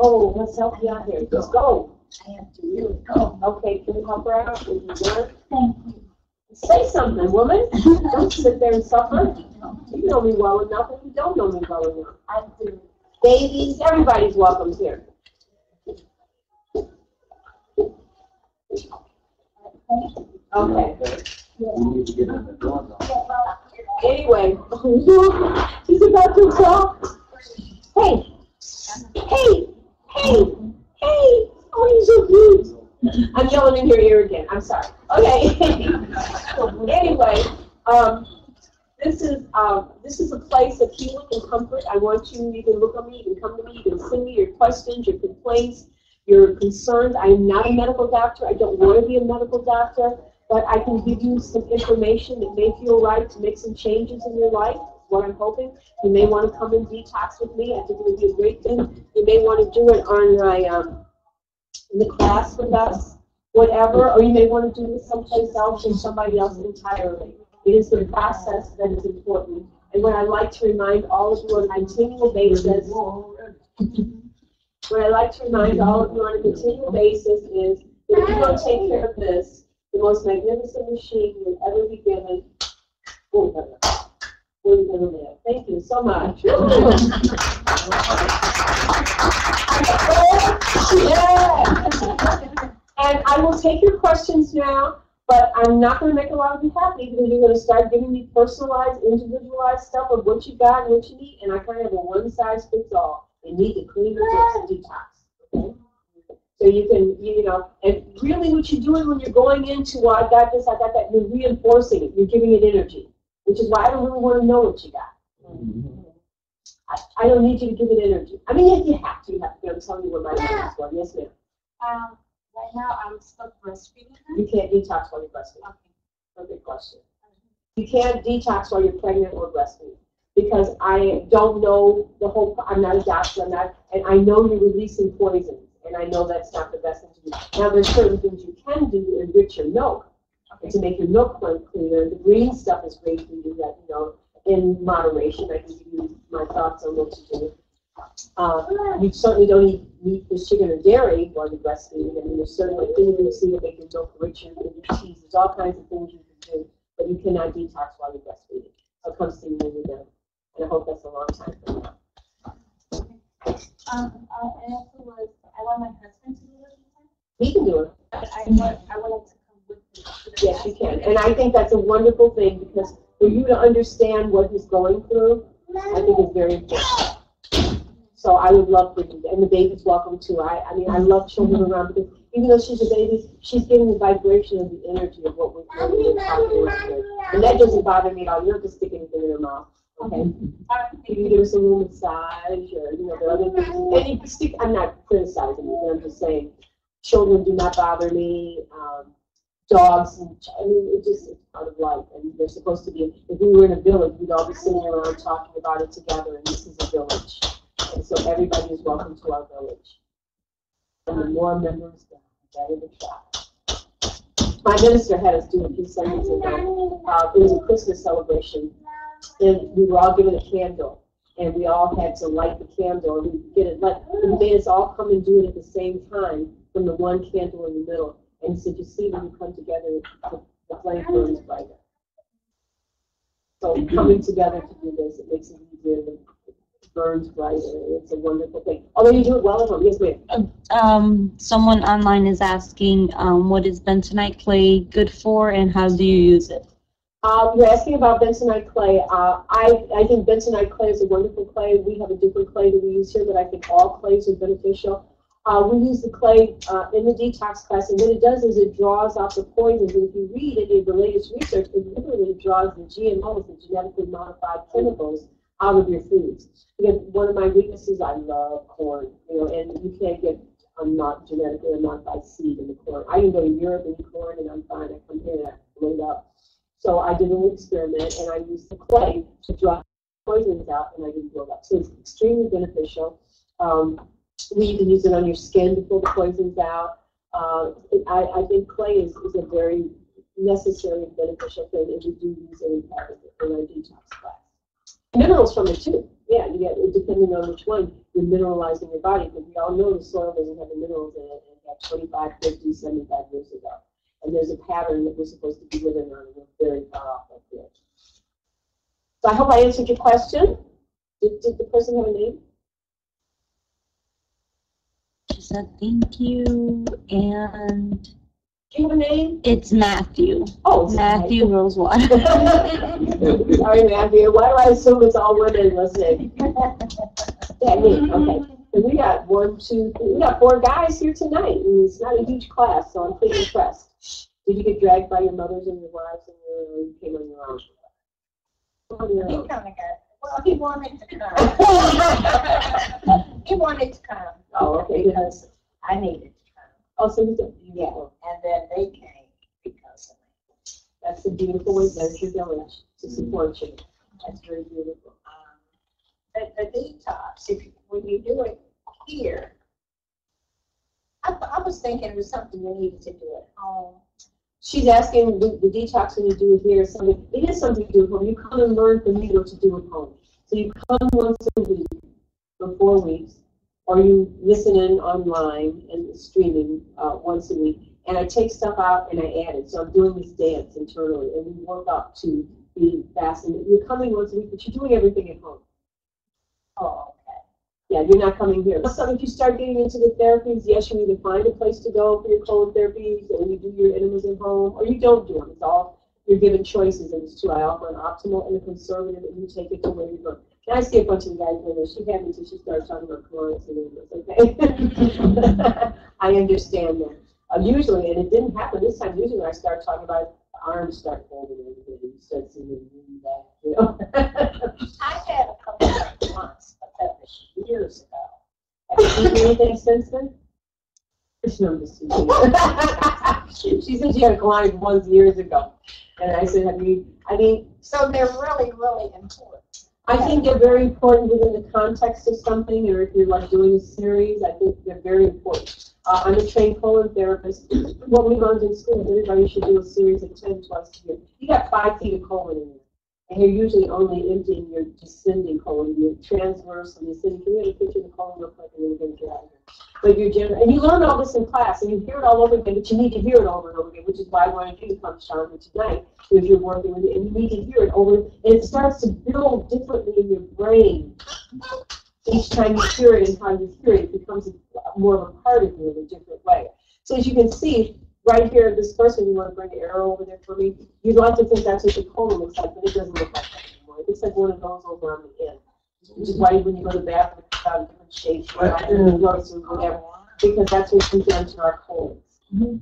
Oh, let's help you out here. Just go. I have to really go. Okay, can we help her out? Can you work? Thank you. Say something, woman. Don't sit there and suffer. You know me well enough, and you don't know me well enough. I do. Babies, everybody's welcome here. Okay. Anyway, she's about to talk. Hey, hey, hey, hey. Oh, you're so cute. I'm yelling in your ear again. I'm sorry. Okay. Anyway, this is a place of healing and comfort. I want you can look at me, you can come to me, you can send me your questions, your complaints, your concerns. I am not a medical doctor. I don't want to be a medical doctor, but I can give you some information that may feel right to make some changes in your life. What I'm hoping. You may want to come and detox with me. I think it would be a great thing. You may want to do it on my in the class with us, whatever, or you may want to do this someplace else or somebody else entirely. It is the process that is important. And what I like to remind all of you on a continual basis, is if you don't take care of this, the most magnificent machine you'll ever be given, where you're going to live. Thank you so much. And I will take your questions now, but I'm not going to make a lot of you happy because you're going to start giving me personalized, individualized stuff of what you got and what you need, and I kind of have a one-size-fits-all. You need to clean your detox. Okay? So you can, and really what you're doing when you're going into, well, I got this, I got that, you're reinforcing it, you're giving it energy, which is why I don't really want to know what you got. I don't need you to give it energy. I mean, you have to. I'm telling you what my name is for. Yes, ma'am. Right now, I'm still breastfeeding her. You can't detox while you're breastfeeding. Okay. Good question. You can't detox while you're pregnant or breastfeeding because I don't know the whole. I'm not a doctor. and I know you're releasing poisons, and I know that's not the best thing to do. Now, there's certain things you can do to enrich your milk, to make your milk cleaner. The green stuff is great for you. That in moderation. I can give you my thoughts on what to do. You certainly don't eat meat, fish, chicken, or dairy while you're breastfeeding. I mean, there's certainly things you see that make your milk richer, and your cheese. There's all kinds of things you can do, but you cannot detox while you're breastfeeding. So come see me when you're done. And I hope that's a long time from now. I want my husband to do it. He can do it. But I wanted to come with you. Yes, you can. And I think that's a wonderful thing because for you to understand what he's going through, I think is very important. So I would love for you, and the baby's welcome too. I mean, I love children around because even though she's a baby, she's getting the vibration of the energy of what we're doing and that doesn't bother me at all. You don't have to stick anything in her mouth, okay? You can give her some little massage, or the other things. And you can stick. I'm not criticizing you, but I'm just saying, children do not bother me. Dogs, I mean, it's part of life, and they're supposed to be. If we were in a village, we'd all be sitting around talking about it together, and this is a village. And so everybody is welcome to our village. And the more members, the better the shot. My minister had us do a few Sundays ago. It was a Christmas celebration, and we were all given a candle, and we all had to light the candle, and we made us all come and do it at the same time from the one candle in the middle. And he said, you see, when you come together, the flame burns brighter. So coming together to do this, it makes it easier. It burns brighter. It's a wonderful thing. Although you do it well at home. Yes, ma'am. Someone online is asking, what is bentonite clay good for, and how do you use it? You're asking about bentonite clay. I think bentonite clay is a wonderful clay. We have a different clay that we use here, but I think all clays are beneficial. We use the clay in the detox class, and what it does is it draws out the poisons. And if you read any of the latest research, it literally draws the GMOs, the genetically modified chemicals, out of your foods. Because one of my weaknesses, I love corn, and you can't get a not genetically modified seed in the corn. I can go to Europe and eat corn, and I'm fine. I come here and I blade up. So I did an experiment, and I used the clay to draw poisons out, and I didn't build up. So it's extremely beneficial. You can use it on your skin to pull the poisons out. I think clay is a very necessary and beneficial thing, and we do use it in our detox class. Minerals from it too. Yeah, you get, depending on which one, you're mineralizing your body, because we all know the soil doesn't have the minerals in it, and it got 25, 50, 75 years ago. And there's a pattern that we're supposed to be living on, and we're very far off of it. So I hope I answered your question. Did the person have a name? She said thank you, and Do you have a name? it's Matthew. Oh, Matthew Rosewater. Sorry, Matthew. Why do I assume it's all women listening? Yeah, me. Okay. And we got 1, 2, 3. We got 4 guys here tonight, and it's not a huge class, so I'm pretty impressed. Did you get dragged by your mothers and your wives, and you came on your own? He kind of got, well, he wanted to come. He wanted to come. Oh, okay. Because I needed to come. Oh, so you did. Yeah, and then they came because of me. That's the beautiful way. There's your village to support you. That's very beautiful. The detox, when you do it here, I was thinking it was something you needed to do at home. She's asking the detox when you do it here. Something, it is something to do at home. You come and learn from me what to do at home. So you come once a week for 4 weeks, or you listen in online and streaming once a week. And I take stuff out and I add it. So I'm doing this dance internally, and we work up to being fasting. You're coming once a week, but you're doing everything at home. Oh, okay. Yeah, you're not coming here. So if you start getting into the therapies, yes, you need to find a place to go for your colon therapies, and you do your enemas at home, or you don't do them. It's all, you're given choices, and it's two. I offer an optimal and a conservative, and you take it to where you go. And I see a bunch of guys in there. She had me until she started talking about colonics and enemas, okay? I understand that. Usually, and it didn't happen this time, usually when I start talking about it, the arms start folding and you start seeing it really bad, you know? I had a couple of months, but that was years ago. Have you seen anything since then? No, I'm just teasing. She said she had a colonic once years ago. And I said, have you, I mean. So they're really, really important. I think they're very important within the context of something, or if you're like doing a series, I think they're very important. I'm a trained colon therapist. What we learned in school is everybody should do a series of 10 twice a year. You got 5 feet of colon in there, and you're usually only emptying your descending colon, your transverse and ascending. Can you get a picture of the colon real quick, and then we're going to get out of here. But you're general, and you learn all this in class, and you hear it all over again, but you need to hear it over and over again, which is why I wanted you to come, Sean, tonight, because you're working with it, and you need to hear it over, and it starts to build differently in your brain. Each time you hear it and how you hear it, it becomes more of a part of you in a different way. So as you can see, right here, this person, you want to bring an arrow over there for me, you'd like to think that's what your colon looks like, but it doesn't look like that anymore. It looks like one of those over on the end, which is why when you go to the bathroom, it's got different shapes, right? And whatever, because that's what we've done to our colons. Mm-hmm.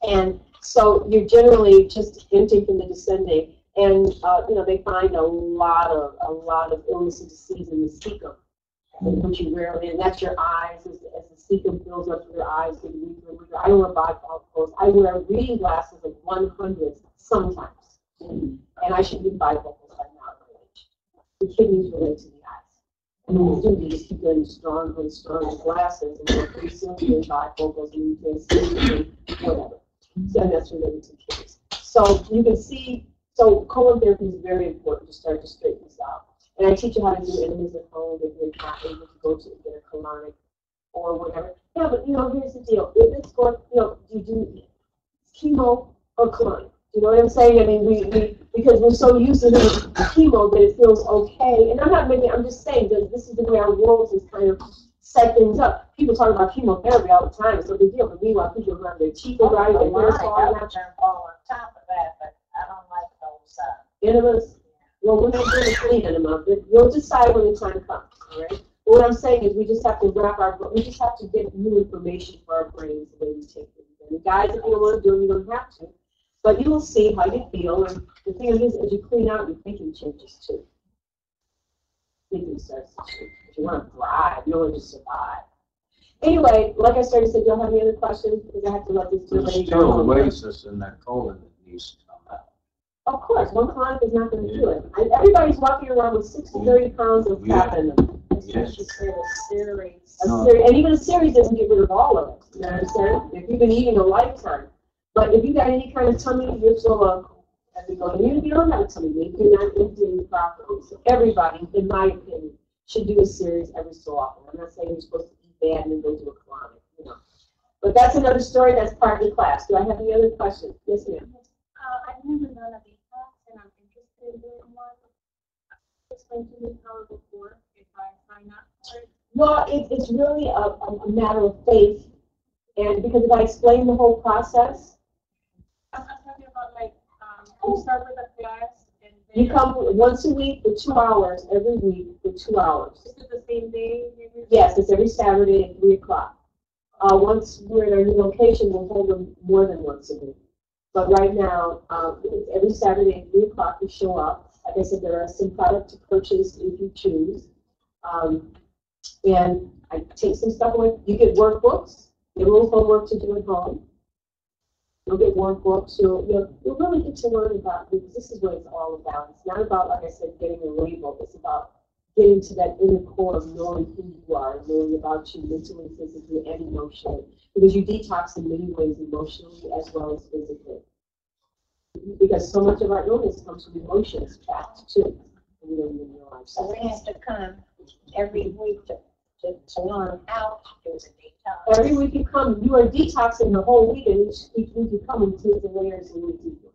And so you're generally just emptying from the descending, and you know, they find a lot of illness and disease in the cecum, which you rarely, and that's your eyes. As the cecum fills up, your eyes get weaker and weaker. I don't wear bifocals. I wear reading glasses of 100 sometimes, and I should need bifocals by now. The kidneys relate to the eyes. And when you do, you just keep getting stronger and stronger glasses, and you're pretty soon getting bifocals, and you can see whatever. So that's related to kidneys. So you can see, so colon therapy is very important to start to straighten this out. And I teach you how to do enemas at home if you're not able to go to get a colonic or whatever. Yeah, but you know, here's the deal. If it's going, you know, do you do chemo or colonic? You know what I'm saying? I mean, we because we're so used to doing chemo that it feels okay. And I'm not making, I'm just saying that this is the way our world has kind of set things up. People talk about chemotherapy all the time. It's a big deal. But meanwhile, people have their teeth right, their hair's falling out. Fall on top of that, but I don't like those enemas. Well, we're not doing a clean enema, but we'll decide when the time comes, all right? But what I'm saying is we just have to we just have to get new information for our brains the way we take things. And guys, if you don't want to do it, you don't have to. But you will see how you feel, and the thing is, as you clean out, your thinking changes too. Thinking starts to change. If you want to thrive, you don't want to just survive. Anyway, like I started to say, do you have any other questions? Because I have to let this do There's still a oasis in that colon that needs to come out. Of course, one colonic is not going to do it. Everybody's walking around with 60 to 30 pounds of fat in them. Yes. And even a series doesn't get rid of all of it. You understand? If you've been eating a lifetime. But if you got any kind of tummy, you're still as we go. You don't have a tummy ache. You're not emptying properly. So everybody, in my opinion, should do a series every so often. I'm not saying you're supposed to eat bad and then go to a colonic, you know. But that's another story. That's part of the class. Do I have any other questions? Yes, ma'am. I've never done a detox, and I'm interested in doing one. Explain to me how it would work if I sign up for it. Well, it's really a matter of faith, and because if I explain the whole process, I'm talking about like you start with a class and then you come once a week for 2 hours, every week for 2 hours. Is it the same day? Yes, it's every Saturday at 3 o'clock. Once we're in our new location, we'll hold them more than once a week. But right now, it's every Saturday at 3 o'clock you show up. Like I said, there are some product to purchase if you choose. And I take some stuff away. You get workbooks. You have a little homework to do at home. You'll get workbooks. You'll really get to learn about, because this is what it's all about. It's not about, like I said, getting a label. It's about getting to that inner core of knowing who you are, knowing about you mentally, physically, and emotionally. Because you detox in many ways, emotionally as well as physically. Because so much of our illness comes from emotions trapped too. We don't even realize. So we have to come every week to learn how to do the detox. Every week you come, you are detoxing the whole week, and each week you come and take the layers a little deeper.